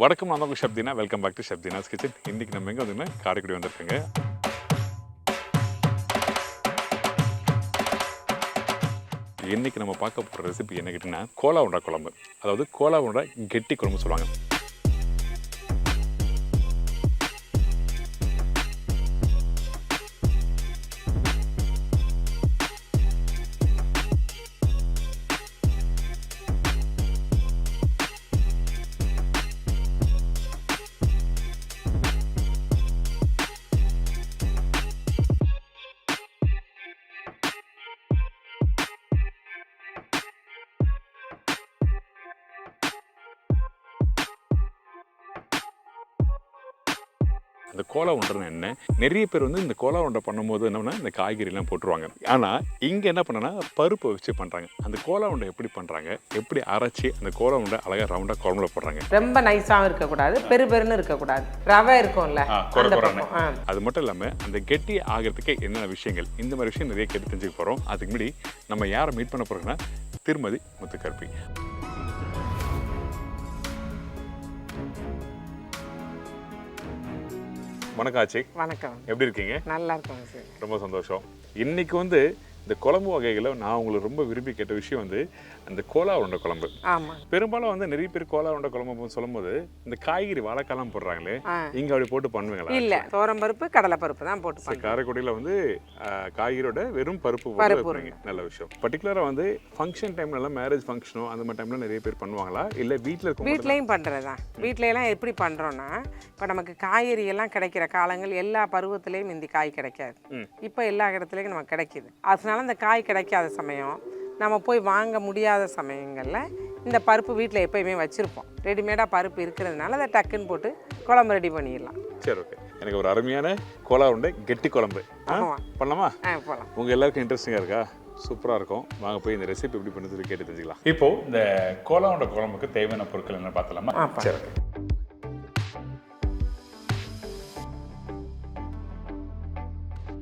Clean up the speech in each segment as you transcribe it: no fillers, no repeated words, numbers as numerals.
வணக்கம், நான் உங்கள் chef Dheena. Welcome back to chef Dheena's kitchen. இன்றைக்கி நம்ம எங்கே வந்துன்னா காரைக்குடி வந்திருக்கோங்க. இன்றைக்கி நம்ம பார்க்க போகிற ரெசிபி என்ன கேட்டிங்கன்னா கோலா உருண்டை குழம்பு. அதாவது கோலா உருண்டை கெட்டி குழம்பு சொல்லுவாங்க. இந்த கோலா உருண்டை என்ன, நிறைய பேர் வந்து இந்த கோலா உருண்டை பண்ணும்போது என்னன்னா இந்த காய்கறிலாம் போட்டுருவாங்க. ஆனால் இங்கே என்ன பண்ணனா பருப்பை வச்சு பண்ணுறாங்க. அந்த கோலா உருண்டை எப்படி பண்ணுறாங்க, எப்படி அரைச்சி அந்த கோலா உருண்டை அழகாக ரவுண்டாக குழம்புல போடுறாங்க. ரொம்ப நைஸாகவும் இருக்கக்கூடாது, பெருன்னு இருக்கக்கூடாது, ரவை இருக்கும்ல அது மட்டும் இல்லாமல் அந்த கெட்டி ஆகிறதுக்கு என்னென்ன விஷயங்கள், இந்த மாதிரி விஷயம் நிறைய கேட்டு தெரிஞ்சுக்க போகிறோம். அதுக்கு முன்னாடி நம்ம யாரை மீட் பண்ண போகிறோம்னா திருமதி முத்து கருப்பி. வணக்கம் ஆச்சி. வணக்கம். எப்படி இருக்கீங்க? நல்லா இருக்கோம் சார். ரொம்ப சந்தோஷம். இன்னைக்கு வந்து இந்த குழம்பு வகைகளை நான் உங்களுக்கு ரொம்ப விரும்பி கேட்ட விஷயம் வந்து அந்த கோலா உருண்டை குழம்பு. ஆமாம். பெரும்பாலும் வந்து நிறைய பேர் கோலா உருண்டை குழம்பு சொல்லும்போது இந்த காய்கறி வாழைக்காலாம் போடுறாங்களே, இங்கே அப்படி போட்டு பண்ணுவீங்களா? இல்லை, பருப்பு கடலை பருப்பு தான் போட்டு. காரைக்குடியில் வந்து காய்கறியோட வெறும் பருப்பு போடுறீங்க. நல்ல விஷயம். பர்டிகுலராக வந்து ஃபங்க்ஷன் டைம்லலாம், மேரேஜ் ஃபங்க்ஷனோ அந்த மாதிரி டைம்ல நிறைய பேர் பண்ணுவாங்களா, இல்லை வீட்டில் இருக்கும்? வீட்லேயும் பண்ணுறதா. வீட்லையெல்லாம் எப்படி பண்ணுறோன்னா, இப்போ நமக்கு காய்கறி எல்லாம் கிடைக்கிற காலங்கள் எல்லா பருவத்துலேயும் இந்த காய் கிடைக்காது. இப்போ எல்லா இடத்துலையும் நமக்கு கிடைக்கிது. அதனால அந்த காய் கிடைக்காத சமயம், நம்ம போய் வாங்க முடியாத சமயங்களில் இந்த பருப்பு வீட்டில் எப்போயுமே வச்சுருப்போம். ரெடிமேடாக பருப்பு இருக்கிறதுனால அதை டக்குன்னு போட்டு குழம்பு ரெடி பண்ணிடலாம். சரி, ஓகே. எனக்கு ஒரு அருமையான கோலா உருண்டை கெட்டி குழம்பு பண்ணலாமா? போகலாம். உங்கள் எல்லாருக்கும் இன்ட்ரெஸ்டிங்காக இருக்கா? சூப்பராக இருக்கும். வாங்க போய் இந்த ரெசிபி எப்படி பண்ணுறது கேட்டு தெரிஞ்சுக்கலாம். இப்போ இந்த கோலா உருண்டை குழம்புக்கு தேவையான பொருட்கள் என்ன பார்த்தலாமா? சரி.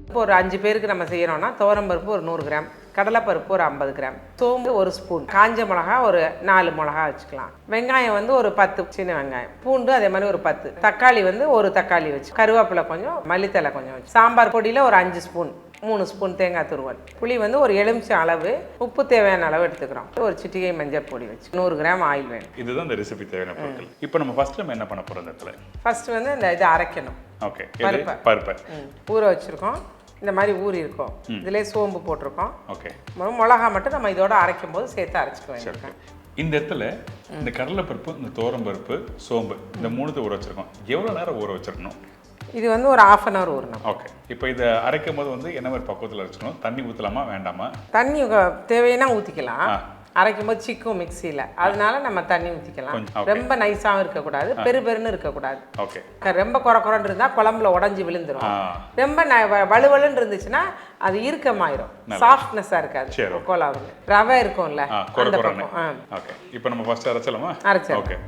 இப்போ ஒரு 5 பேருக்கு நம்ம செய்யறோம்னா துவரம்பருப்பு ஒரு 100 கிராம், கடலைப்பருப்பு ஒரு 50 கிராம், சோம்பு ஒரு ஸ்பூன், காஞ்ச மிளகா ஒரு 4 மிளகா வச்சுக்கலாம், வெங்காயம் வந்து ஒரு 10 சின்ன வெங்காயம், பூண்டு அதே மாதிரி ஒரு 10, தக்காளி வந்து ஒரு தக்காளி வச்சு, கருவேப்பிலை கொஞ்சம், மல்லித்தலை கொஞ்சம் வச்சு, சாம்பார் பொடியில் ஒரு 5 ஸ்பூன், 3 ஸ்பூன் தேங்காய் துருவல், புளி வந்து ஒரு எலுமிச்சை அளவு, உப்பு தேவையான அளவு எடுத்துக்கிறோம், ஒரு சிட்டிகை மஞ்சள் பொடி வச்சு, 100 கிராம் ஆயில் வேணும். இதுதான் இந்த ரெசிபி தேவையான பொருட்கள். இப்போ நம்ம ஃபர்ஸ்ட் நம்ம என்ன பண்ண போகிறோம்? ஃபர்ஸ்ட் வந்து இந்த இதை அரைக்கணும். ஓகே. பருப்பை ஊற வச்சுருக்கோம். இந்த மாதிரி ஊறி இருக்கும். இதுலேயே சோம்பு போட்டிருக்கோம். ஓகே. மிளகா மட்டும் நம்ம இதோட அரைக்கும் போது சேர்த்து அரைச்சிக்க வேண்டியிருக்கோம். இந்த இடத்துல இந்த கடலைப்பருப்பு, இந்த துவரம்பருப்பு, சோம்பு இந்த 3 ஊற வச்சிருக்கோம். எவ்வளோ நேரம் ஊற வச்சிருக்கணும்? இது வந்து ஒரு 1/2 அன் ஹவர் ஊறணும். ஓகே. இப்போ இதை அரைக்கும் போது வந்து என்ன மாதிரி பக்குவத்தில் வச்சுக்கணும்? தண்ணி ஊற்றலாமா வேண்டாமா? தண்ணி தேவைன்னா ஊற்றிக்கலாம். அரைக்கும் போது சிக்கும் மிக்சியில், அதனால நம்ம தண்ணி ஊற்றிக்கலாம். ரொம்ப நைஸாகவும் இருக்கக்கூடாது, பெருன்னு இருக்கக்கூடாது. ஓகே. ரொம்ப குறன்னு இருந்தால் குழம்புல உடஞ்சி விழுந்துடும். ரொம்ப வலுவலுன்னு இருந்துச்சுன்னா அது இறுக்கமாயிரும், சாஃப்ட்னஸாக இருக்காது. கோலாவில் ரவை இருக்கும்ல, அந்த பக்கம். ஓகே. இப்போ நம்ம ஃபர்ஸ்ட் அரைச்சலாமா? அரைச்சலாம். ஓகே.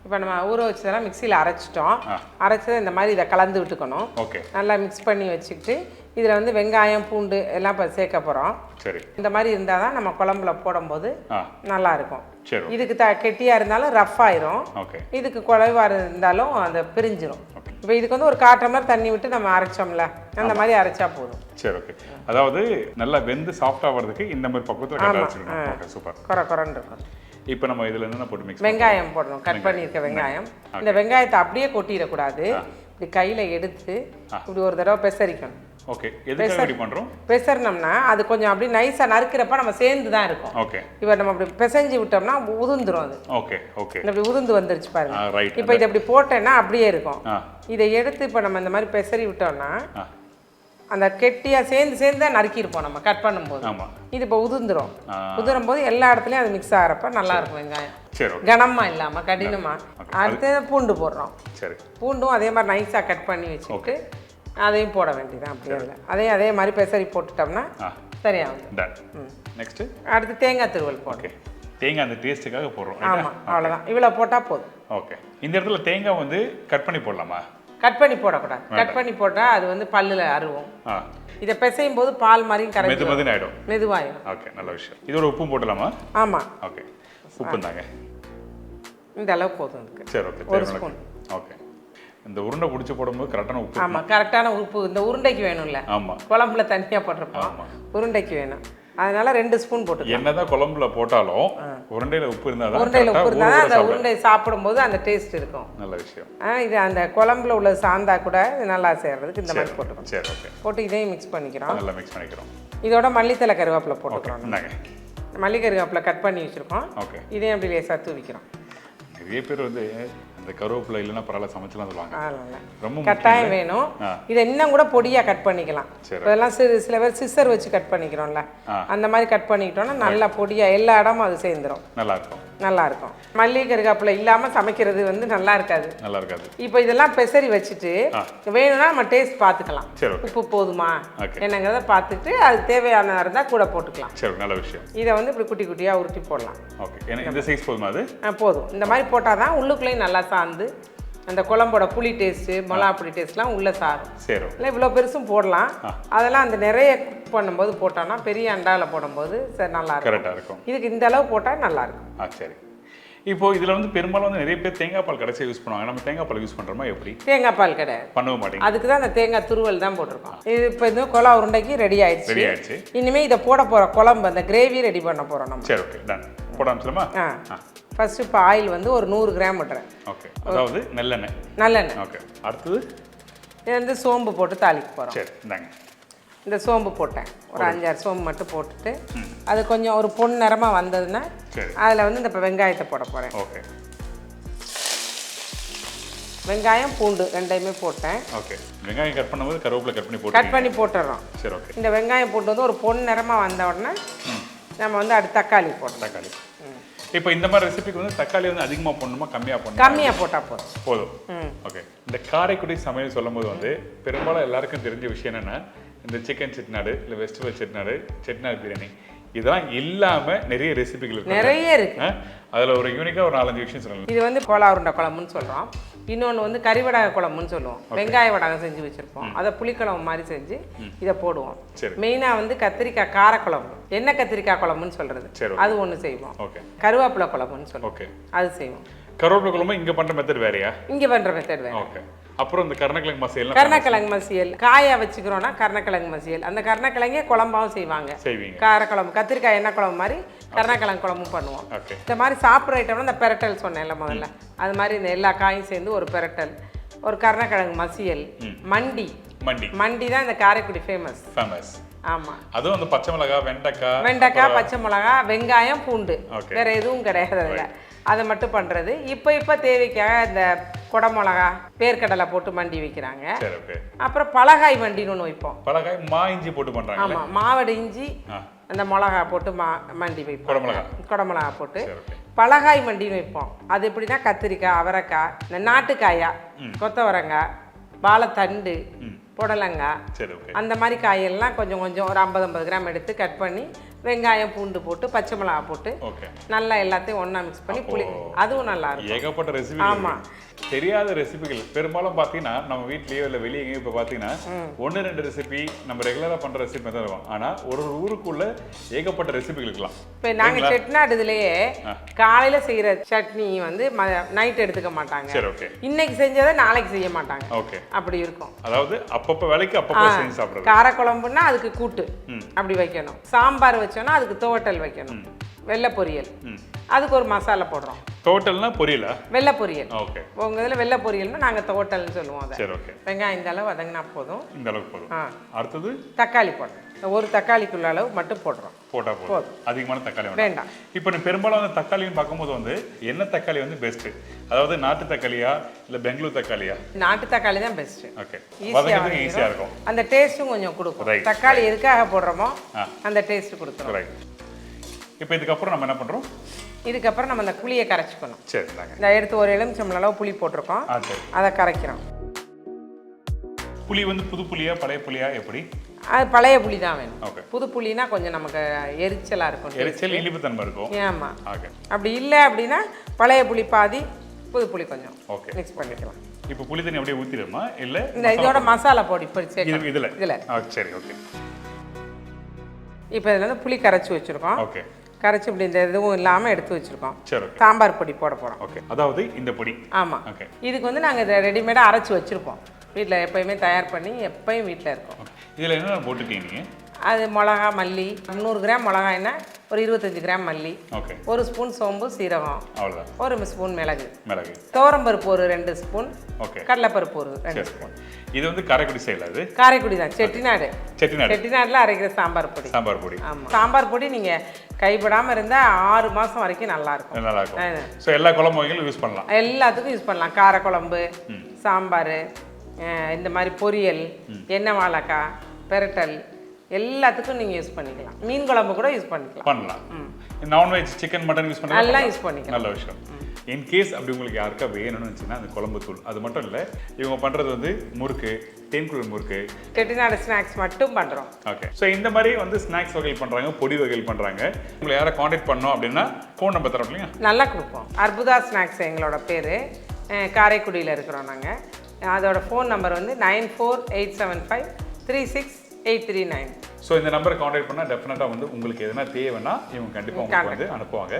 இப்போ நம்ம ஊற வச்சதெல்லாம் மிக்சியில் அரைச்சிட்டோம். அரைச்சதை இந்த மாதிரி இதை கலந்து விட்டுக்கணும். ஓகே. நல்லா மிக்ஸ் பண்ணி வச்சுக்கிட்டு இதில் வந்து வெங்காயம், பூண்டு எல்லாம் இப்போ சேர்க்க போகிறோம். சரி. இந்த மாதிரி இருந்தால் தான் நம்ம குழம்புல போடும்போது நல்லா இருக்கும். சரி. இதுக்கு கெட்டியாக இருந்தாலும் ரஃப் ஆயிரும். ஓகே. இதுக்கு குழைவாக இருந்தாலும் அதை பிரிஞ்சிடும். இப்போ இதுக்கு வந்து ஒரு 1/4 டம்ளர் தண்ணி விட்டு நம்ம அரைச்சோம்ல, அந்த மாதிரி அரைச்சா போதும். சரி, ஓகே. அதாவது நல்லா வெந்து சாஃப்டாக வர்றதுக்கு இந்த மாதிரி பக்கத்தில் அரைச்சிக்கணும். Okay, super. குறன்னு இருக்கும். இப்போ நம்ம இதில் என்னென்ன போட்டு மிக்ஸ்? வெங்காயம் போடணும், கட் பண்ணியிருக்க வெங்காயம். இந்த வெங்காயத்தை அப்படியே கொட்டிடக்கூடாது, இப்படி கையில் எடுத்து இப்படி ஒரு தடவை பெசரிக்கணும். ஓகே. எதுக்காக இப்படி பண்றோம்? பெசறணும்னா அது கொஞ்சம் அப்படி நைஸா நறுக்கிறப்ப நம்ம சேர்ந்து தான் இருக்கும். ஓகே. இப்போ நம்ம அப்படி பிசைஞ்சு விட்டோம்னா உதிர்ந்துரும் அது. Okay, okay. இப்படி உதிர்ந்து வந்துருச்சு பாருங்க. இப்போ இதை அப்படி போட்டேன்னா அப்படியே இருக்கும். இதை எடுத்து இப்போ நம்ம இந்த மாதிரி பெசரி விட்டோம்னா அந்த கெட்டியாக சேர்ந்து தான் நறுக்கியிருப்போம் நம்ம கட் பண்ணும்போது. ஆமாம். இது இப்போ உதிரும் போது எல்லா இடத்துலையும் அது மிக்ஸ் ஆகிறப்ப நல்லா இருக்கும் வெங்காயம். சரி. கனமாக இல்லாமல் கடினமாக. அடுத்து பூண்டு போடுறோம். சரி. பூண்டும் அதே மாதிரி நைஸாக கட் பண்ணி வச்சுட்டு அதையும் போட வேண்டியதான். அப்படியே அதே மாதிரி பெசரி போட்டுட்டோம்னா சரியாகும். நெக்ஸ்ட்டு அடுத்து தேங்காய் துருவல் போட்டு தேங்காய் அந்த டேஸ்ட்டுக்காக போடுறோம். ஆமாம், அவ்வளோதான். இவ்வளோ போட்டால் போதும். ஓகே. இந்த இடத்துல தேங்காய் வந்து கட் பண்ணி போடலாமா? கட் பண்ணி போடக்கூடாது. கட் பண்ணி போட்டால் அது வந்து பல்லில் அருவும். இதை பிசையும் போது பால் மாதிரியும் கரைச்சி ஆகிடும், மெதுவாயிடும். ஓகே, நல்ல விஷயம். இதோட உப்பும் போடலாமா? ஆமாம். ஓகே, உப்பு தாங்க இந்த அளவு போதும் இதுக்கு. சரி, ஓகே. ஒரு ஸ்பூன். ஓகே. இந்த உருண்டை பிடிச்சி போடும்போது கரெக்டான உப்பு. ஆமாம், கரெக்டான உப்பு இந்த உருண்டைக்கு வேணும்ல. ஆமாம், குழம்புல தனியாக போட்டிருப்போம், உருண்டைக்கு வேணும். அதனால 2 ஸ்பூன் போட்டு. என்னதான் குழம்புல போட்டாலும் உருண்டையில் உப்பு இருந்தால் அந்த உருண்டை சாப்பிடும்போது அந்த டேஸ்ட் இருக்கும். நல்ல விஷயம். இது அந்த குழம்புல உள்ள சாந்தா கூட இது நல்லா சேர்றதுக்கு இந்த மாதிரி போட்டுக்கணும். சரி, ஓகே. போட்டு இதையும் மிக்ஸ் பண்ணிக்கிறோம். நல்லா மிக்ஸ் பண்ணிக்கிறோம். இதோட மல்லித்தலை கருவேப்பிலை போட்டுக்கிறோம். என்னங்க மல்லி கருவேப்பிலை கட் பண்ணி வச்சுருக்கோம். ஓகே. இதையும் அப்படி லேசாக தூவிக்கிறோம். நிறைய பேர் வந்து இந்த கருவேப்பிலை இல்லைன்னா பரவாயில்ல சமைச்சலாம் சொல்லுவாங்க. ரொம்ப கட்டாயம் வேணும். இதை இன்னும் கூட பொடியாக கட் பண்ணிக்கலாம். இதெல்லாம் சில பேர் சிசர் வச்சு கட் பண்ணிக்கிறோம்ல, அந்த மாதிரி கட் பண்ணிக்கிட்டோம்னா நல்லா பொடியாக எல்லா இடமும் அது சேர்ந்துடும். நல்லா இருக்கும். மல்லி கருவேப்பிலை இல்லாமல் சமைக்கிறது வந்து நல்லா இருக்காது. இப்போ இதெல்லாம் பெசரி வச்சுட்டு வேணும்னா நம்ம டேஸ்ட் பார்த்துக்கலாம். உப்பு போதுமா என்னங்கிறத பார்த்துட்டு அது தேவையானதாக இருந்தால் கூட போட்டுக்கலாம். சரி, நல்ல விஷயம். இதை வந்து இப்படி குட்டி குட்டியாக உருட்டி போடலாம். ஓகே. இந்த சைஸ் போதுமா? அது போதும். இந்த மாதிரி போட்டால் தான் உள்ளுக்குள்ளேயும் நல்லா சார்ந்து அந்த குழம்போட புளி டேஸ்ட்டு மிளகா புளி டேஸ்ட்லாம் உள்ளே சாரும். இல்லை இவ்வளோ பெருசும் போடலாம். அதெல்லாம் அந்த நிறைய குக் பண்ணும்போது போட்டோம்னா பெரிய அண்டாவில் போடும்போது சரி நல்லா இருக்கும். இதுக்கு இந்த அளவு போட்டால் நல்லா இருக்கும். சரி. இப்போ இதில் வந்து பெரும்பாலும் வந்து நிறைய பேர் தேங்காய் பால் கடைசியாக யூஸ் பண்ணுவாங்க. நம்ம தேங்காய் பால் யூஸ் பண்ணுறோமா? எப்படி? தேங்காய் பால் கிடையாது, பண்ணவே மாட்டேங்க. அதுக்கு தான் அந்த தேங்காய் துருவல் தான் போட்டிருக்கோம். இது இப்போ இந்த கோலா உருண்டைக்கு ரெடி ஆயிடுச்சு. இனிமேல் இதை போட போகிற குழம்பு அந்த கிரேவி ரெடி பண்ண போகிறோம் நம்ம. சரி, ஓகே, டன். போட ஆரம்பிச்சிடலாமா? ஃபர்ஸ்ட் இப்போ ஆயில் வந்து ஒரு 100 கிராம் விட்டுறேன். ஓகே. அதாவது நல்லெண்ணெய். ஓகே. அடுத்தது இது வந்து சோம்பு போட்டு தாளிக்க போகிறோம். சரி, இந்தாங்க. இந்த சோம்பு போட்டேன், ஒரு 5-6 சோம்பு மட்டும் போட்டுட்டு அது கொஞ்சம் ஒரு பொன் நிறமாக வந்ததுன்னா அதில் வந்து இந்த வெங்காயத்தை போட போகிறேன். ஓகே. வெங்காயம் பூண்டு ரெண்டையுமே போட்டேன். ஓகே. வெங்காயம் கட் பண்ணும்போது கருவேப்பிலை கட் பண்ணி போட்டுடுறோம். சரி, ஓகே. இந்த வெங்காயம் பூண்டு வந்து ஒரு பொன் நிறமாக வந்த உடனே நம்ம வந்து அடுத்து தக்காளி போட்டோம். தக்காளி. இப்போ இந்த மாதிரி ரெசிபிக்கு வந்து தக்காளி வந்து அதிகமாக போடணுமா கம்மியாக போடணும்? கம்மியாக போட்டால் போதும். ஓகே. இந்த காரைக்குடி சமையல் சொல்லும் போது வந்து பெரும்பாலும் எல்லாருக்கும் தெரிஞ்ச விஷயம் என்னென்னா இந்த சிக்கன் செட்டிநாடு இல்லை வெஜிடபிள் செட்டிநாடு பிரியாணி இதெல்லாம் இல்லாமல் நிறைய ரெசிபிகள் இருக்கு. அதில் ஒரு யூனிக்காக ஒரு 4-5 விஷயம் சொல்லலாம். இது வந்து கோலா உருண்டை குழம்புன்னு சொல்கிறோம். இன்னொன்று வந்து கறிவடகை குழம்புன்னு சொல்லுவோம். வெங்காய வடகம் செஞ்சு வச்சுருப்போம், அதை புளிக்குழம்பு மாதிரி செஞ்சு இதை போடுவோம். மெயினாக வந்து கத்திரிக்காய் காரக்குழம்பு, எண்ணெய் கத்திரிக்காய் குழம்புன்னு சொல்கிறது, அது ஒன்று செய்வோம். கருவேப்பிலை குழம்புன்னு சொல்லுவோம், அது செய்வோம். கருவேப்பிலை குழம்பு இங்கே பண்ணுற மெத்தட் வேறையா? இங்கே பண்ணுற மெத்தட் வேறு. ஓகே. அப்புறம் இந்த கருணக்கிழங்கு மசியல் காயா வச்சுக்கிறோன்னா கருணக்கிழங்கு மசியல், அந்த கருணக்கிழங்கே குழம்பாவும் செய்வாங்க. காரக்குழம்பு கத்திரிக்காய் எண்ணெய் குழம்பு மாதிரி கருணக்கிழங்கு குழம்பும் பண்ணுவோம். இந்த மாதிரி சாப்பிட்ற ஐட்டம்னா இந்த பெரட்டல் சொன்னேன்ல முதல்ல, அது மாதிரி இந்த எல்லா காயும் சேர்ந்து ஒரு பெரட்டல், ஒரு கருணக்கிழங்கு மசியல், மண்டி தான் இந்த காரைக்குடி ஃபேமஸ். ஆமாம். அதுவும் அந்த பச்சை மிளகாய், வெண்டைக்காய், பச்சை மிளகாய், வெங்காயம், பூண்டு, வேற எதுவும் கிடையாது அதில். அதை மட்டும் பண்ணுறது. இப்போ தேவைக்காக இந்த குடமிளகா வேர்க்கடலை போட்டு மண்டி வைக்கிறாங்க. அப்புறம் பலகாய் மண்டின்னு ஒன்று வைப்போம். பலகாய் மா இஞ்சி போட்டு பண்ணுறாங்க. ஆமாம், மாவடு இஞ்சி அந்த மிளகா போட்டு மண்டி வைப்போம். குடமிளகா போட்டு பலகாய் மண்டின்னு வைப்போம். அது எப்படின்னா கத்திரிக்காய், அவரைக்காய், இந்த நாட்டுக்காயா, கொத்தவரங்காய், வாழைத்தண்டு, புடலங்காய், அந்த மாதிரி காயெல்லாம் கொஞ்சம் கொஞ்சம் ஒரு 50-50 கிராம் எடுத்து கட் பண்ணி வெங்காயம் பூண்டு போட்டு பச்சை மிளகா போட்டு நல்லா எல்லாத்தையும் ஒன்றா மிக்ஸ் பண்ணி புளி, அதுவும் நல்லா இருக்கும். ஏகப்பட்ட ரெசிபி. ஆமாம். தெரியாத ரெசிபிகள் பெரும்பாலும் பார்த்தீங்கன்னா நம்ம வீட்லேயோ இல்லை வெளியே எங்கேயும் இப்போ பார்த்தீங்கன்னா 1-2 ரெசிபி நம்ம ரெகுலராக பண்ணுற ரெசிபி தான் இருக்கும். ஆனால் ஒரு ஊருக்குள்ள ஏகப்பட்ட ரெசிபிகள் இருக்கலாம். இப்போ நாங்கள் செட்டிநாடு இதுலேயே காலையில் செய்கிற சட்னி வந்து நைட் எடுத்துக்க மாட்டாங்க. சரி, ஓகே. இன்னைக்கு செஞ்சதை நாளைக்கு செய்ய மாட்டாங்க. ஓகே. அப்படி இருக்கும். அதாவது அப்பப்போ வேலைக்கு அப்பப்போ செஞ்சு சாப்பிட்றது. காரக்குழம்புன்னா அதுக்கு கூட்டு அப்படி வைக்கணும், சாம்பார் வச்சோன்னா அதுக்கு துவட்டல் வைக்கணும், வெள்ளை பொரியல் அதுக்கு ஒரு மசாலா போடுறோம். டோட்டல்னா பொரியலா? வெள்ளை பொரியல். ஓகே. உங்க இதில் வெள்ளை பொரியல்னா நாங்கள் துவட்டல்னு சொல்லுவோம். அதை சரி, ஓகே. வெங்காயம் இந்த அளவு வதங்கினா போதும். இந்த அளவுக்கு போதும். அடுத்தது தக்காளி போடுறோம். ஒரு தக்காளிக்குள்ள அளவு மட்டும் போடுறோம். போட்டா போதும், அதிகமான தக்காளி வேண்டாம். இப்போ நீ பெரும்பாலும் அந்த தக்காளின்னு பார்க்கும்போது வந்து என்ன தக்காளி வந்து பெஸ்ட்டு, அதாவது நாட்டு தக்காளியா இல்லை பெங்களூர் தக்காளியா? நாட்டு தக்காளி தான் பெஸ்ட்டு. ஓகே, வதக்கிறதுக்கு ஈஸியாக இருக்கும், அந்த டேஸ்ட்டும் கொஞ்சம் கொடுக்கும். தக்காளி எதுக்காக போடுறோமோ அந்த டேஸ்ட் கொடுத்துரும். ரைட். இப்போ இதுக்கப்புறம் நம்ம என்ன பண்ணுறோம்? இதுக்கப்புறம் நம்ம அந்த புளியை கரைச்சிக்கணும். சரி, இந்த எடுத்து ஒரு எலுமிச்சம்பழம் அளவு புளி போட்டிருக்கோம், அதை கரைக்கிறோம். புளி வந்து புது புளியா பழைய புளியா எப்படி? அது பழைய புளி தான் வேணும். ஓகே. புது புளினா கொஞ்சம் நமக்கு எரிச்சலாக இருக்கும், எரிச்சல் இனிப்பு தன்மை இருக்கும். ஆமாம். ஓகே. அப்படி இல்லை அப்படின்னா பழைய புளி பாதி, புது புளி கொஞ்சம் மிக்ஸ் பண்ணிக்கலாம். இப்போ புளி தண்ணி அப்படியே ஊற்றிடுமா இல்லை இந்த இதோட மசாலா பொடி பொடிச்சு இதில்? இதில். சரி, ஓகே. இப்போ இதில் வந்து புளி கரைச்சி வச்சுருக்கோம். ஓகே. கரைச்சி இப்படி இந்த இதுவும் இல்லாமல் எடுத்து வச்சுருக்கோம். சரி. சாம்பார் பொடி போட போகிறோம். ஓகே, அதாவது இந்த பொடி. ஆமாம். ஓகே. இதுக்கு வந்து நாங்கள் இதை ரெடிமேடாக அரைச்சி வச்சுருப்போம், வீட்டில் எப்போயுமே தயார் பண்ணி எப்போயும் வீட்டில் இருக்கும். இதில் என்னென்ன போட்டுட்டீங்க? அது மிளகா, மல்லி, 300 கிராம் மிளகாய்னா ஒரு 25 கிராம் மல்லி, ஓகே, 1 ஸ்பூன் சோம்பு சீரகம், அவ்வளோதான், 1 ஸ்பூன் மிளகு, துவரம்பருப்பு ஒரு 2 ஸ்பூன், ஓகே, கடலைப்பருப்பு ஒரு 2 ஸ்பூன். இது வந்து காரைக்குடி ஸ்டைல். அது காரைக்குடி தான், செட்டிநாடுல அரைக்கிற சாம்பார் பொடி. சாம்பார் பொடி. ஆமாம். சாம்பார் பொடி நீங்கள் கைப்படாமல் இருந்தால் 6 மாதம் வரைக்கும் நல்லாயிருக்கும். நல்லாயிருக்கும். ஸோ எல்லா குழம்பு வகைகளும் யூஸ் பண்ணலாம், எல்லாத்துக்கும் யூஸ் பண்ணலாம். காரக்குழம்பு, சாம்பார், இந்த மாதிரி பொரியல், எண்ணெய் வாழைக்காய், பெரட்டல், எல்லாத்துக்கும் நீங்கள் யூஸ் பண்ணிக்கலாம். மீன் குழம்பு கூட யூஸ் பண்ணலாம். நான்வெஜ் சிக்கன் மட்டன் யூஸ் பண்ணலாம், எல்லாம் யூஸ் பண்ணிக்கலாம். நல்ல விஷயம். இன்கேஸ் அப்படி உங்களுக்கு யாருக்கா வேணும்னு வச்சுன்னா அந்த குழம்பு தூள் அது மட்டும் இல்லை, இவங்க பண்ணுறது வந்து முறுக்கு, தேன்குழல் முறுக்கு, செட்டிநாடு ஸ்நாக்ஸ் மட்டும் பண்ணுறோம். ஓகே. ஸோ இந்த மாதிரி வந்து ஸ்நாக்ஸ் வகைகள் பண்ணுறாங்க, பொடி வகைகள் பண்ணுறாங்க. உங்களை யாரை காண்டாக்ட் பண்ணோம் அப்படின்னா ஃபோன் நம்பர் தரோம் இல்லையா? நல்லா கொடுப்போம். அற்புதா ஸ்நாக்ஸ் எங்களோட பேர், காரைக்குடியில் இருக்கிறோம் நாங்கள். அதோட ஃபோன் நம்பர் வந்து 9487536839. ஸோ இந்த நம்பரை காண்டாக்ட் பண்ணால் டெஃபினட்டாக வந்து உங்களுக்கு எதனா தேவைன்னா இவங்க கண்டிப்பாக உங்களுக்கு வந்து அனுப்புவாங்க.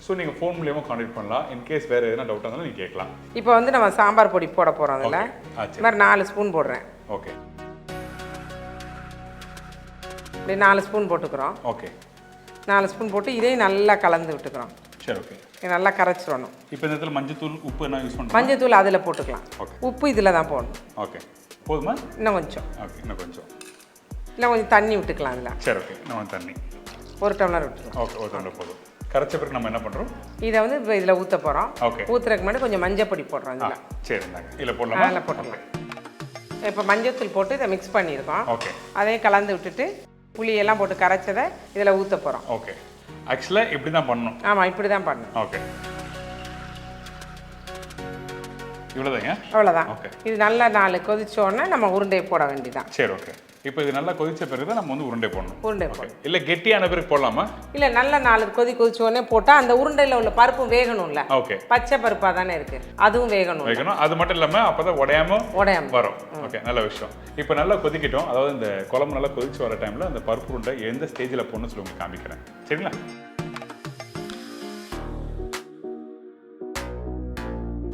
ஸோ நீங்கள் ஃபோன் மூலியமாக காண்டாக்ட் பண்ணலாம். இன்கேஸ் வேறு எதனா டவுட்டாக இருந்தாலும் நீங்கள் கேட்கலாம். இப்போ வந்து நம்ம சாம்பார் பொடி போட போகிறோம். அதில் இந்த மாதிரி 4 ஸ்பூன் போடுறேன். ஓகே. இப்படி 4 ஸ்பூன் போட்டுக்கிறோம். ஓகே. 4 ஸ்பூன் போட்டு இதையும் நல்லா கலந்து விட்டுக்கிறோம். சரி, ஓகே. நல்லா கரைச்சிடணும். இப்போ இந்த இடத்துல மஞ்சத்தூள், உப்பு என்ன யூஸ் பண்ணுறோம்? மஞ்சத்தூள் அதில் போட்டுக்கலாம். உப்பு இதில் தான் போடணும். ஓகே. போதுமா? இன்னும் கொஞ்சம். ஓகே, இன்னும் கொஞ்சம். இல்லை கொஞ்சம் தண்ணி விட்டுக்கலாம் அதில். சரி, ஓகே. இன்னும் தண்ணி 1 டம்ளர் விட்டுக்கலாம். ஓகே, 1 டம்ளர் போதும். கரைச்ச பிறகு நம்ம என்ன பண்ணுறோம்? இதை வந்து இப்போ இதில் ஊற்ற போகிறோம். ஓகே. ஊற்றுறதுக்கு முன்னாடி கொஞ்சம் மஞ்சள் பொடி போடுறோம் இதில். சரி, இதில் போடலாம். அதில் போட்டுக்கலாம். இப்போ மஞ்சத்தூள் போட்டு இதை மிக்ஸ் பண்ணியிருக்கோம். ஓகே. அதையும் கலந்து விட்டுட்டு புளியெல்லாம் போட்டு கரைச்சதை இதில் ஊற்ற போகிறோம். ஓகே. ஆக்சுவலாக இப்படி தான் பண்ணணும். ஆமாம், இப்படி தான் பண்ணணும். ஓகே. இவ்வளோதாங்க? அவ்வளோதான். ஓகே. இது நல்லா 4 கொதிச்சோடனே நம்ம உருண்டையை போட வேண்டியதான். சரி, ஓகே. இப்போ இது நல்லா கொதிச்ச பிறகு தான் நம்ம வந்து உருண்டை போடணும். உருண்டை போடணும். இல்லை கெட்டியான பிறகு போடலாமா? இல்லை, நல்லா 4 கொதிச்சோடனே போட்டால் அந்த உருண்டையில் உள்ள பருப்பு வேகணும்ல. ஓகே. பச்சை பருப்பாக தானே இருக்குது, அதுவும் வேகணும். அது மட்டும் இல்லாமல் அப்போ தான் உடையாம வரும். ஓகே, நல்ல விஷயம். இப்போ நல்லா கொதிக்கட்டும். அதாவது இந்த குழம்பு நல்லா கொதிச்சு வர டைமில் அந்த பருப்பு உருண்டை எந்த ஸ்டேஜில் போடணும்னு சொல்லி உங்களுக்கு காமிக்கிறேன். சரிங்களா?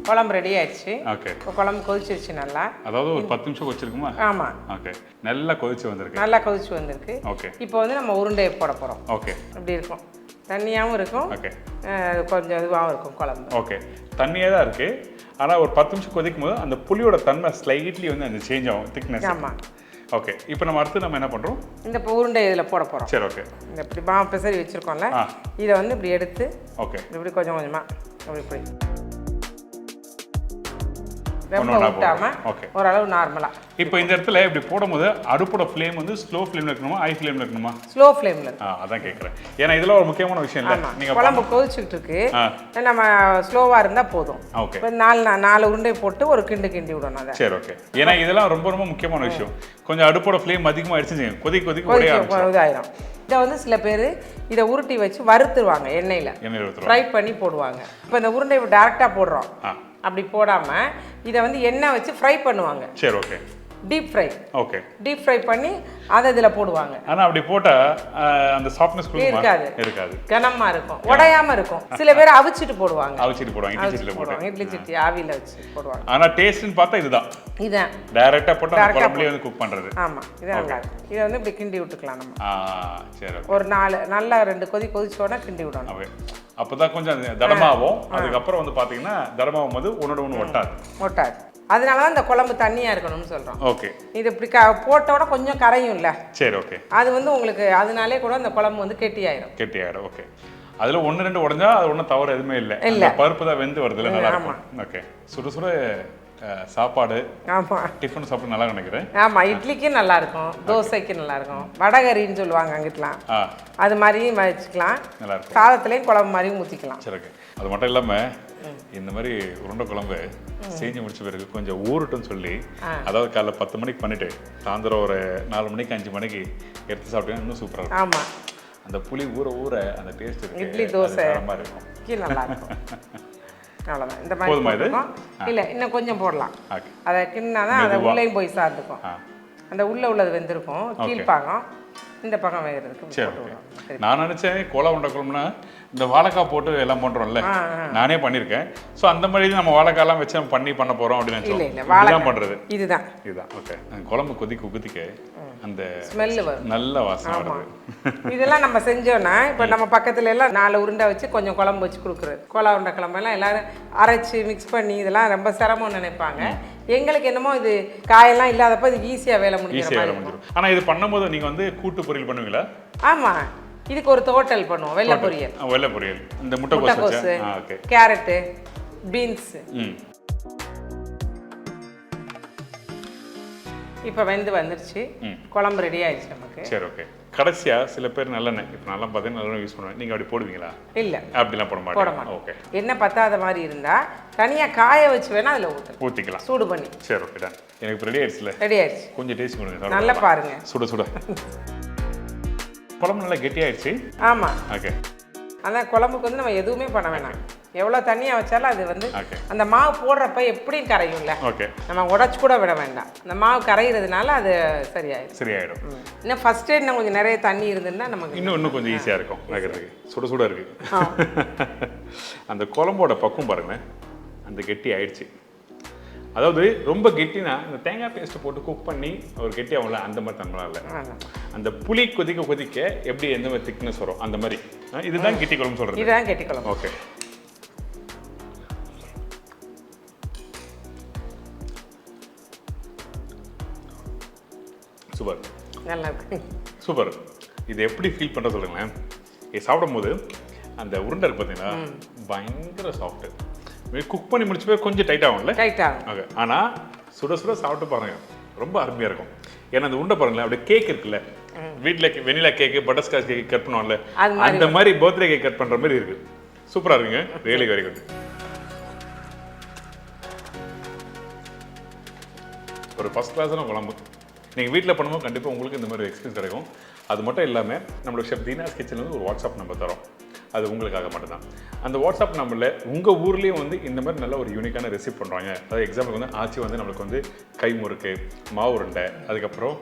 குழம்பு ரெடி ஆயிடுச்சு. ஓகே. இப்போ குழம்பு கொதிச்சிருச்சு நல்லா. அதாவது ஒரு 10 நிமிஷம் கொதிச்சிருக்குமா? ஆமாம். ஓகே. நல்லா கொதிச்சு வந்திருக்கு. நல்லா கொதிச்சு வந்திருக்கு. ஓகே. இப்போ வந்து நம்ம உருண்டையை போட போகிறோம். ஓகே. இப்படி இருக்கும், தண்ணியாகவும் இருக்கும். ஓகே. கொஞ்சம் இதுவாகவும் இருக்கும் குழம்பு. ஓகே. தண்ணியாக தான் இருக்குது. ஆனால் ஒரு 10 நிமிஷம் கொதிக்கும் போது அந்த புளியோட தன்மை ஸ்லைட்லி வந்து அந்த சேஞ்ச் ஆகும், திக்னஸ். ஆமாம். ஓகே. இப்போ நம்ம அடுத்து நம்ம என்ன பண்ணுறோம்? இந்த உருண்டை இதில் போட போகிறோம். சரி, ஓகே. இந்த இப்படி பெசரி வச்சுருக்கோம்ல, இதை வந்து இப்படி எடுத்து ஓகே இப்படி கொஞ்சம் கொஞ்சமாக இப்படி ரொம்ப ஊட்டாம ஓரளவு நார்மலா. இப்போ இந்த இடத்துல இப்படி போடும்போது அடுப்போட ஃப்ளேம் வந்து ஸ்லோ ஃப்ளேம்ல இருக்கணுமா, ஹை ஃப்ளேம்ல இருக்கணுமா? ஸ்லோ ஃப்ளேம்ல. அதான் கேக்குறேன். ஏன்னா இதெல்லாம் ஒரு முக்கியமான விஷயம் இல்ல. நீங்க குழம்பு கொதிச்சிட்டு இருக்கு, நம்ம ஸ்லோவா இருந்தா போதும். ஓகே. இப்போ 4 உருண்டை போட்டு ஒரு கிண்டு கிண்டி விடணும் அத. சரி, ஓகே. ஏன்னா இதெல்லாம் ரொம்ப ரொம்ப முக்கியமான விஷயம். கொஞ்சம் அடுப்போட ஃப்ளேம் அதிகமா அடிச்சுங்க, கொதிக்க ஒரே இதாயிரும். இதை வந்து சில பேர் இதை உருட்டி வச்சு வறுத்துருவாங்க, எண்ணெயில் ஃப்ரை பண்ணி போடுவாங்க. இப்போ இந்த உருண்டை டேரெக்டாக போடுறோம், அப்படி போடாமல் இதை வந்து எண்ணெய் வச்சு ஃப்ரை பண்ணுவாங்க. சரி, okay. Deep fry. Okay. Deep fry பண்ணி அதை இதில் போடுவாங்க. ஆனால் அப்படி போட்டால் அந்த சாஃப்ட்னஸ் இருக்காது, கனமாக இருக்கும், உடையாமல் இருக்கும். சில பேர் அவிச்சிட்டு போடுவாங்க, இட்லி சட்டி ஆவியில் வச்சு போடுவாங்க. ஆனால் டேஸ்ட்னு பார்த்தா இதுதான் டைரெக்டாக போட்டு குழம்புலேயே வந்து குக் பண்ணுறது. ஆமாம், இது நல்லா இருக்கும். இதை வந்து இப்படி கிண்டி விட்டுக்கலாம் நம்ம. சரி, ஒரு 4 நல்லா 2 கொதிச்சோட கிண்டி விடணும். அப்போதான் கொஞ்சம் தடமாகும். அதுக்கப்புறம் வந்து பார்த்தீங்கன்னா தடமாகும் போது ஒன்னோட ஒன்று ஒட்டாது. அதனால தான் இந்த குழம்பு தண்ணியாக இருக்கணும்னு சொல்கிறோம். ஓகே. இது இப்படி போட்டோட கொஞ்சம் கரையும்ல. சரி, ஓகே. அது வந்து உங்களுக்கு அதனாலே கூட அந்த குழம்பு வந்து கெட்டியாயிடும். ஓகே. அதில் 1-2 உடஞ்சா அது ஒன்றும் தவறு எதுவுமே இல்லை. பருப்பு தான் வெந்து வருதுல, நல்லா இருக்கும். ஓகே. சுட சுட சாப்பாடு. ஆமாம். டிஃபன் சாப்பிட்டு நல்லா நினைக்கிறேன். ஆமாம், இட்லிக்கு நல்லா இருக்கும், தோசைக்கு நல்லா இருக்கும், வடகரின்னு சொல்லுவாங்க அங்கிட்டலாம், அது மாதிரியும் வச்சுக்கலாம். நல்லா இருக்கும். சாதத்துலேயும் குழம்பு மாதிரியும் ஊற்றிக்கலாம். சரி, ஓகே. அது மட்டும் இல்லாமல் இந்த மாதிரி உருண்டை குழம்பு செஞ்சு முடிச்ச பிறகு கொஞ்சம் ஊருட்டுன்னு சொல்லி, அதாவது காலைல 10 மணிக்கு பண்ணிட்டு சாயந்தரம் ஒரு 4 மணிக்கு 5 மணிக்கு எடுத்து சாப்பிட்டீங்கன்னா இன்னும் சூப்பராக இருக்கும். ஆமாம், அந்த புளி ஊற ஊற அந்த டேஸ்ட் இருக்கு. இட்லி தோசை மாதிரி இருக்கும், நல்லா இருக்கும். அவ்வளோதான். இந்த மாதிரி இல்லை, இன்னும் கொஞ்சம் போடலாம். அதை கிண்ணாதான் அதை உள்ளேயும் போய் சார்ந்துக்கும். அந்த உள்ளது வெந்திருக்கும், கீழ்பாகம் இந்த பக்கம் வேகிறதுக்கு. சரி, நான் நினச்சேன் கோலா உருண்டை குழம்புனா இந்த வாழைக்காய் போட்டு எல்லாம் பண்ணுறோம்ல, நானே பண்ணியிருக்கேன். ஸோ அந்த மாதிரி நம்ம வாழைக்காயெல்லாம் வச்சு பண்ண போகிறோம் அப்படின்னு நினச்சோம். வாழைக்காய் பண்ணுறது இதுதான். ஓகே. குழம்பு கொதிக்க அந்த ஸ்மெல்லு வரும், நல்ல வாசனை வருது. இதெல்லாம் நம்ம செஞ்சோன்னா இப்போ நம்ம பக்கத்துல எல்லாம் 4 உருண்டை வச்சு கொஞ்சம் குழம்பு வச்சு கொடுக்குறது. கோலா உருண்டை குழம்பெல்லாம் எல்லாரும் அரைச்சி மிக்ஸ் பண்ணி இதெல்லாம் ரொம்ப சிரமம்னு நினைப்பாங்க. எங்களுக்கு என்னமோ இது காயெல்லாம் இல்லாதப்போ இது ஈஸியாக வேலை முடிஞ்சிடும். ஆனால் இது பண்ணும்போது நீங்கள் வந்து கூட்டு பொரியல் பண்ணுவீங்களா? ஆமாம், இதுக்கு ஒரு தோட்டல் பண்ணுவோம். வெள்ளை பொரியல், இந்த முட்டைக்கோசு, கேரட்டு, பீன்ஸ். இப்போ வந்துருச்சு, குழம்பு ரெடி ஆயிடுச்சு நமக்கு. சரி, ஓகே. கடைசியா சில பேர் நல்லெண்ணெய், இப்போ நல்லா பார்த்தீங்கன்னா நல்லெண்ணெய் யூஸ் பண்ணுவேன். நீங்கள் அப்படி போடுவீங்களா? இல்லை, அப்படிலாம் போட மாட்டேன். ஓகே. எண்ணெய் பத்தாத மாதிரி இருந்தால் தனியாக காய வச்சு வேணா அதில் ஊற்றிக்கலாம், சூடு பண்ணி. சரி, ஓகே, டன். எனக்கு இப்போ ரெடி ஆயிடுச்சுல? ரெடி ஆயிடுச்சு. கொஞ்சம் டேஸ்ட் கொடுங்க, நல்லா பாருங்க. சுட குழம்பு நல்லா கெட்டியாயிடுச்சு. ஆமாம், ஓகே. அதான் குழம்புக்கு வந்து நம்ம எதுவுமே பண்ண வேணாம். எவ்வளோ தண்ணியாக வச்சாலும் அது வந்து அந்த மாவு போடுறப்ப எப்படியும் கரையும்ல. ஓகே. நம்ம உடச்சு கூட விட வேண்டாம், அந்த மாவு கரைகிறதுனால அது சரியாயிடும். இன்னும் ஃபர்ஸ்ட் இன்னும் கொஞ்சம் நிறைய தண்ணி இருந்ததுன்னா நமக்கு இன்னும் கொஞ்சம் ஈஸியாக இருக்கும் வைக்கிறதுக்கு. சுட இருக்கு. அந்த குழம்போட பக்கம் பாருங்க, அந்த கெட்டி ஆயிடுச்சு. அதாவது ரொம்ப கெட்டினா இந்த தேங்காய் பேஸ்ட் போட்டு குக் பண்ணி ஒரு கெட்டி ஆகும்ல, அந்த மாதிரி தன்மைலாம் இல்லை. அந்த புளி கொதிக்க எப்படி எந்த மாதிரி திக்னஸ் வரும் அந்த மாதிரி. இதுதான் கெட்டி குழம்பு சொல்றது. இதுதான் கெட்டி குழம்பு. ஓகே. சூப்பர், நல்லா இருக்கு. சூப்பர். இது எப்படி ஃபீல் பண்ணுற சொல்லுங்களேன். இது சாப்பிடும்போது அந்த உருண்டை இருக்கு பார்த்தீங்கன்னா பயங்கர சாஃப்ட்டு. குக் பண்ணி முடிச்ச போய் கொஞ்சம் டைட் ஆகும்ல? டைட் ஆகும். ஓகே. ஆனால் சுட சாப்பிட்டு பாருங்க, ரொம்ப அருமையாக இருக்கும். ஏன்னா அந்த உருண்டை பாருங்களேன், அப்படியே கேக் இருக்குல்ல, வீட்டில் வெனிலா கேக்கு, பட்டர்ஸ்காட்ச் கேக் கட் பண்ணுவோம்ல, அந்த மாதிரி பர்த்டே கேக் கட் பண்ணுற மாதிரி இருக்குது. சூப்பராக இருக்குங்க, ரியலி வெரி குட். ஒரு ஃபர்ஸ்ட் கிளாஸான குழம்பு. நீங்கள் வீட்டில் பண்ணும்போது கண்டிப்பாக உங்களுக்கு இந்த மாதிரி எக்ஸ்பீரியன்ஸ் கிடைக்கும். அது மட்டும் இல்லாமல் நம்மளோட ஷெஃப் தீனாஸ் கிச்சன்லேருந்து ஒரு வாட்ஸ்அப் நம்பர் தரோம். அது உங்களுக்காக மட்டும்தான். அந்த வாட்ஸ்அப் நம்பரில் உங்கள் ஊர்லேயும் வந்து இந்த மாதிரி நல்ல ஒரு யூனிக்கான ரெசிபி பண்ணுறாங்க. அதாவது எக்ஸாம்பிளுக்கு வந்து ஆச்சி வந்து நம்மளுக்கு வந்து கை முறுக்கு, மாவு உருண்டை, அதுக்கப்புறம்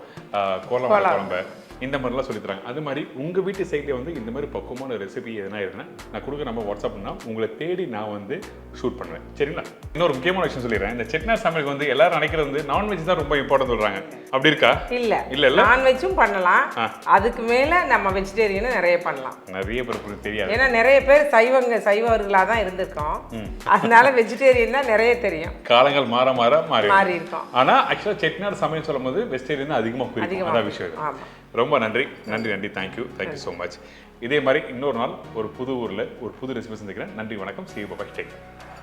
குழம்பு, இந்த மாதிரிலாம் சொல்லித்தராங்க. அது மாதிரி உங்கள் வீட்டு சைட்லேயே வந்து இந்த மாதிரி பக்குவமான ரெசிபி எதுனா இருக்குன்னா நான் கொடுக்க நம்ம வாட்ஸ்அப்னா உங்களை தேடி நான் வந்து ஷூட் பண்ணுவேன். சரிங்களா? இன்னொரு முக்கியமான விஷயம் சொல்லிடுறேன். இந்த செட்னா சமையலுக்கு வந்து எல்லாரும் நினைக்கிறது வந்து நான்வெஜ் தான் ரொம்ப இம்பார்ட்டன் சொல்கிறாங்க. அப்படி இருக்கா? இல்லை, நான்வெஜ்ஜும் பண்ணலாம். அதுக்கு மேலே நம்ம வெஜிடேரியனும் நிறைய பண்ணலாம். நிறைய பேருக்கு தெரியாது. ஏன்னா நிறைய பேர் சைவர்களாக தான் இருந்திருக்கோம். அதனால வெஜிடேரியன் தான் நிறைய தெரியும். காலங்கள் மாறி இருக்கும். ஆனால் ஆக்சுவலாக செட்னாடு சமையல் சொல்லும் போது வெஜிடேரியன் அதிகமாக பிடிக்கும். அதான் விஷயம். ரொம்ப நன்றி. Thank you so much. இதே மாதிரி இன்னொரு நாள் ஒரு புது ஊரில் ஒரு புது ரெசிபி சந்திக்கிறேன். நன்றி, வணக்கம். See you, bye-bye.